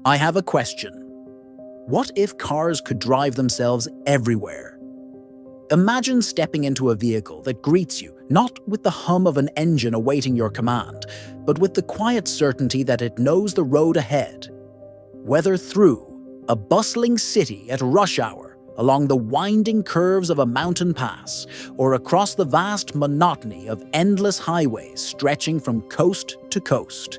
I have a question. What if cars could drive themselves everywhere? Imagine stepping into a vehicle that greets you, not with the hum of an engine awaiting your command, but with the quiet certainty that it knows the road ahead. Whether through a bustling city at rush hour, along the winding curves of a mountain pass, or across the vast monotony of endless highways stretching from coast to coast.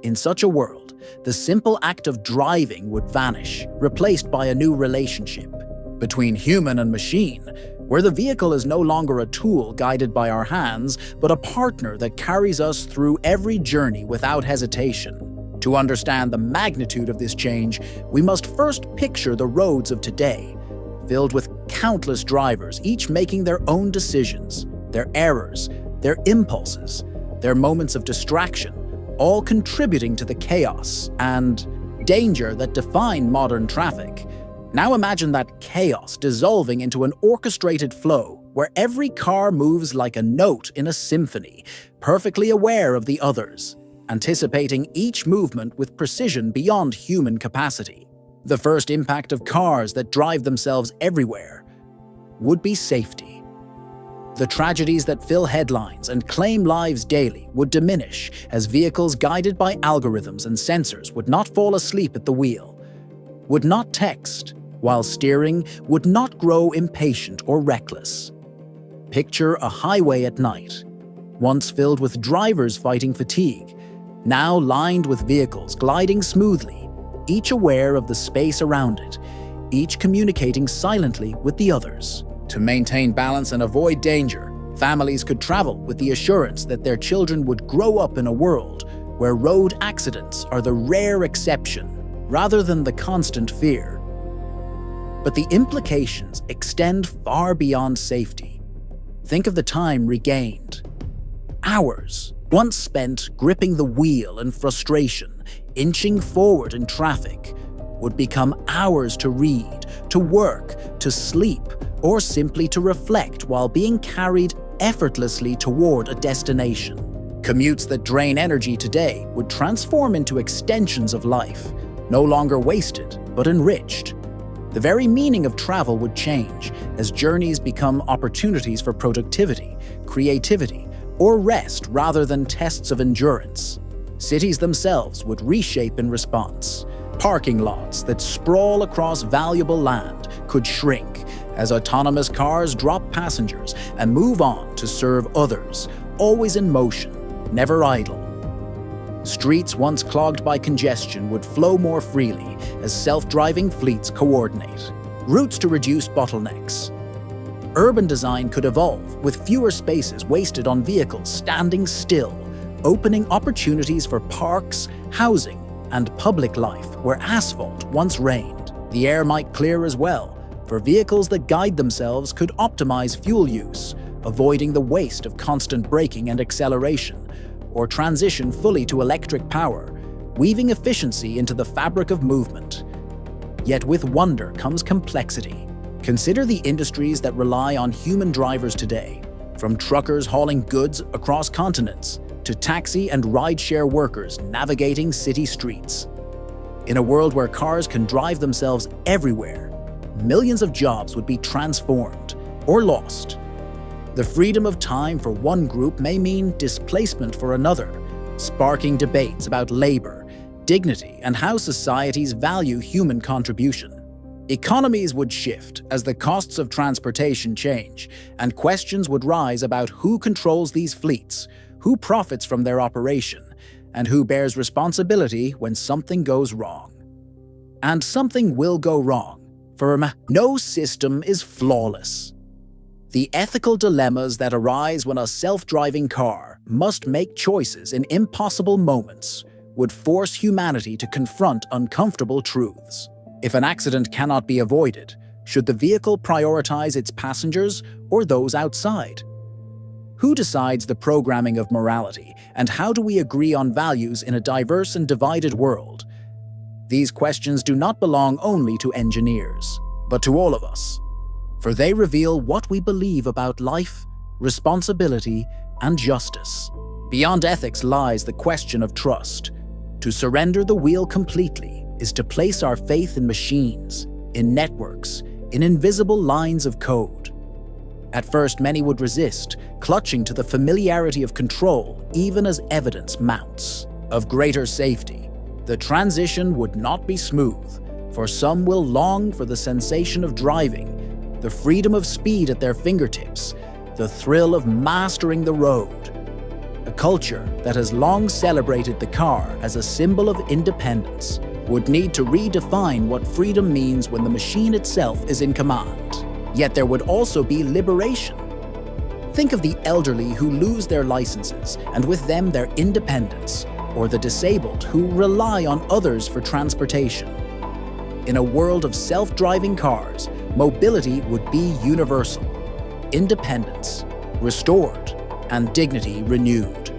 In such a world, the simple act of driving would vanish, replaced by a new relationship between human and machine, where the vehicle is no longer a tool guided by our hands, but a partner that carries us through every journey without hesitation. To understand the magnitude of this change, we must first picture the roads of today, filled with countless drivers, each making their own decisions, their errors, their impulses, their moments of distraction, all contributing to the chaos and danger that define modern traffic. Now imagine that chaos dissolving into an orchestrated flow where every car moves like a note in a symphony, perfectly aware of the others, anticipating each movement with precision beyond human capacity. The first impact of cars that drive themselves everywhere would be safety. The tragedies that fill headlines and claim lives daily would diminish as vehicles guided by algorithms and sensors would not fall asleep at the wheel, would not text while steering, would not grow impatient or reckless. Picture a highway at night, once filled with drivers fighting fatigue, now lined with vehicles gliding smoothly, each aware of the space around it, each communicating silently with the others. To maintain balance and avoid danger, families could travel with the assurance that their children would grow up in a world where road accidents are the rare exception rather than the constant fear. But the implications extend far beyond safety. Think of the time regained. Hours, once spent gripping the wheel in frustration, inching forward in traffic, would become hours to read, to work, to sleep, or simply to reflect while being carried effortlessly toward a destination. Commutes that drain energy today would transform into extensions of life, no longer wasted, but enriched. The very meaning of travel would change as journeys become opportunities for productivity, creativity, or rest rather than tests of endurance. Cities themselves would reshape in response. Parking lots that sprawl across valuable land could shrink as autonomous cars drop passengers and move on to serve others, always in motion, never idle. Streets once clogged by congestion would flow more freely as self-driving fleets coordinate. Routes to reduce bottlenecks. Urban design could evolve with fewer spaces wasted on vehicles standing still, opening opportunities for parks, housing, and public life where asphalt once reigned. The air might clear as well, for vehicles that guide themselves could optimize fuel use, avoiding the waste of constant braking and acceleration, or transition fully to electric power, weaving efficiency into the fabric of movement. Yet with wonder comes complexity. Consider the industries that rely on human drivers today, from truckers hauling goods across continents to taxi and rideshare workers navigating city streets. In a world where cars can drive themselves everywhere, millions of jobs would be transformed or lost. The freedom of time for one group may mean displacement for another, sparking debates about labor, dignity, and how societies value human contribution. Economies would shift as the costs of transportation change, and questions would rise about who controls these fleets, who profits from their operation, and who bears responsibility when something goes wrong. And something will go wrong, for no system is flawless. The ethical dilemmas that arise when a self-driving car must make choices in impossible moments would force humanity to confront uncomfortable truths. If an accident cannot be avoided, should the vehicle prioritize its passengers or those outside? Who decides the programming of morality, and how do we agree on values in a diverse and divided world? These questions do not belong only to engineers, but to all of us, for they reveal what we believe about life, responsibility, and justice. Beyond ethics lies the question of trust. To surrender the wheel completely, is to place our faith in machines, in networks, in invisible lines of code. At first, many would resist, clutching to the familiarity of control even as evidence mounts of greater safety. The transition would not be smooth, for some will long for the sensation of driving, the freedom of speed at their fingertips, the thrill of mastering the road. A culture that has long celebrated the car as a symbol of independence would need to redefine what freedom means when the machine itself is in command. Yet there would also be liberation. Think of the elderly who lose their licenses and with them their independence, or the disabled who rely on others for transportation. In a world of self-driving cars, mobility would be universal. Independence restored and dignity renewed.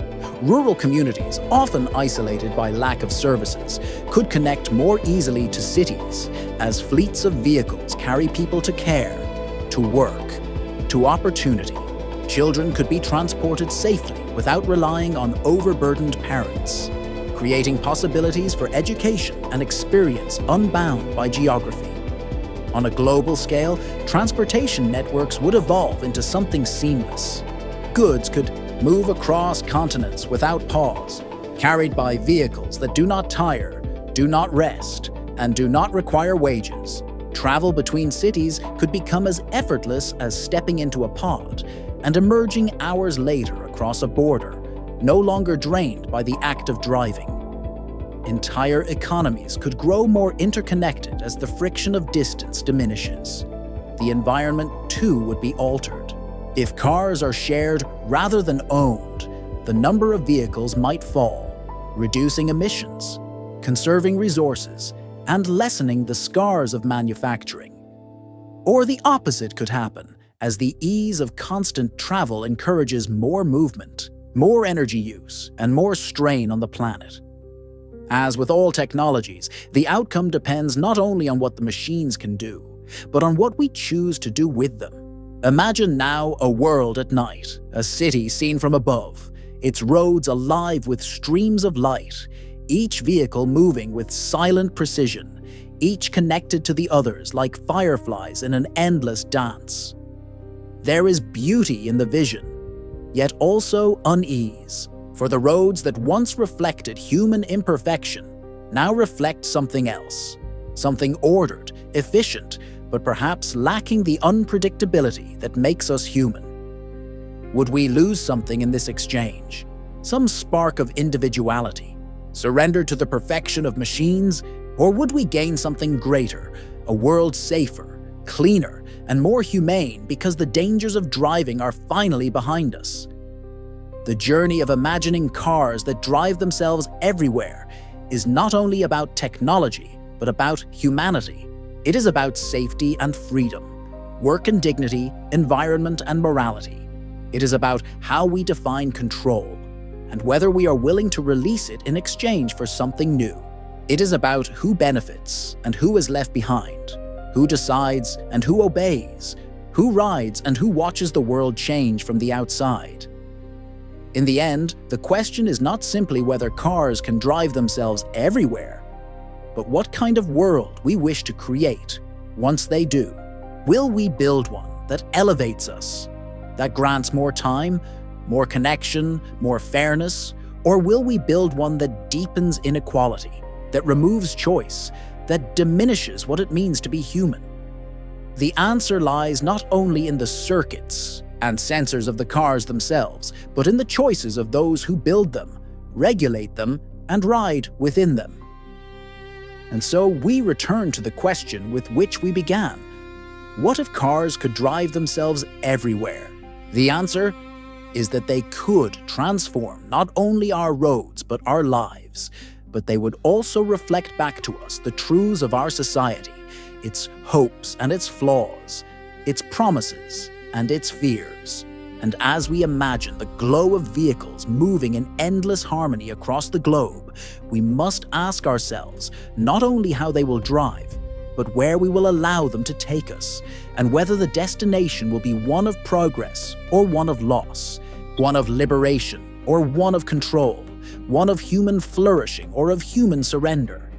Rural communities, often isolated by lack of services, could connect more easily to cities as fleets of vehicles carry people to care, to work, to opportunity. Children could be transported safely without relying on overburdened parents, creating possibilities for education and experience unbound by geography. On a global scale, transportation networks would evolve into something seamless. Goods could move across continents without pause, carried by vehicles that do not tire, do not rest, and do not require wages. Travel between cities could become as effortless as stepping into a pod and emerging hours later across a border, no longer drained by the act of driving. Entire economies could grow more interconnected as the friction of distance diminishes. The environment, too, would be altered. If cars are shared rather than owned, the number of vehicles might fall, reducing emissions, conserving resources, and lessening the scars of manufacturing. Or the opposite could happen, as the ease of constant travel encourages more movement, more energy use, and more strain on the planet. As with all technologies, the outcome depends not only on what the machines can do, but on what we choose to do with them. Imagine now a world at night, a city seen from above, its roads alive with streams of light, each vehicle moving with silent precision, each connected to the others like fireflies in an endless dance. There is beauty in the vision, yet also unease, for the roads that once reflected human imperfection now reflect something else, something ordered, efficient, but perhaps lacking the unpredictability that makes us human. Would we lose something in this exchange? Some spark of individuality, surrender to the perfection of machines, or would we gain something greater, a world safer, cleaner, and more humane because the dangers of driving are finally behind us? The journey of imagining cars that drive themselves everywhere is not only about technology, but about humanity. It is about safety and freedom, work and dignity, environment and morality. It is about how we define control, and whether we are willing to release it in exchange for something new. It is about who benefits and who is left behind, who decides and who obeys, who rides and who watches the world change from the outside. In the end, the question is not simply whether cars can drive themselves everywhere, but what kind of world we wish to create once they do. Will we build one that elevates us, that grants more time, more connection, more fairness, or will we build one that deepens inequality, that removes choice, that diminishes what it means to be human? The answer lies not only in the circuits and sensors of the cars themselves, but in the choices of those who build them, regulate them, and ride within them. And so we return to the question with which we began. What if cars could drive themselves everywhere? The answer is that they could transform not only our roads but our lives, but they would also reflect back to us the truths of our society, its hopes and its flaws, its promises and its fears. And as we imagine the glow of vehicles moving in endless harmony across the globe, we must ask ourselves not only how they will drive, but where we will allow them to take us, and whether the destination will be one of progress or one of loss, one of liberation or one of control, one of human flourishing or of human surrender.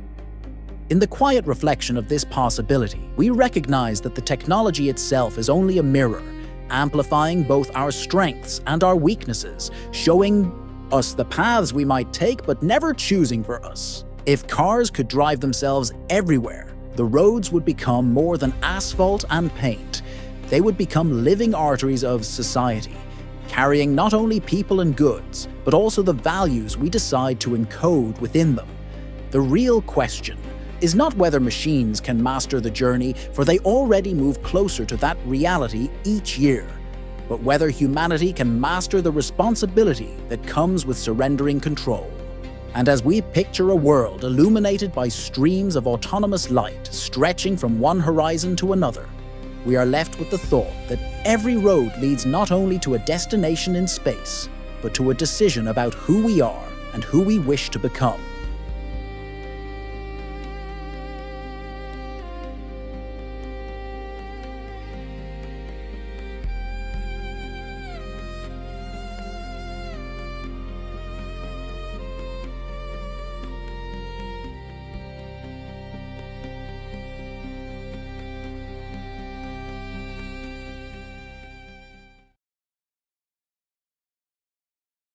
In the quiet reflection of this possibility, we recognize that the technology itself is only a mirror, amplifying both our strengths and our weaknesses, showing us the paths we might take but never choosing for us. If cars could drive themselves everywhere, the roads would become more than asphalt and paint. They would become living arteries of society, carrying not only people and goods, but also the values we decide to encode within them. The real question is not whether machines can master the journey, for they already move closer to that reality each year, but whether humanity can master the responsibility that comes with surrendering control. And as we picture a world illuminated by streams of autonomous light stretching from one horizon to another, we are left with the thought that every road leads not only to a destination in space, but to a decision about who we are and who we wish to become.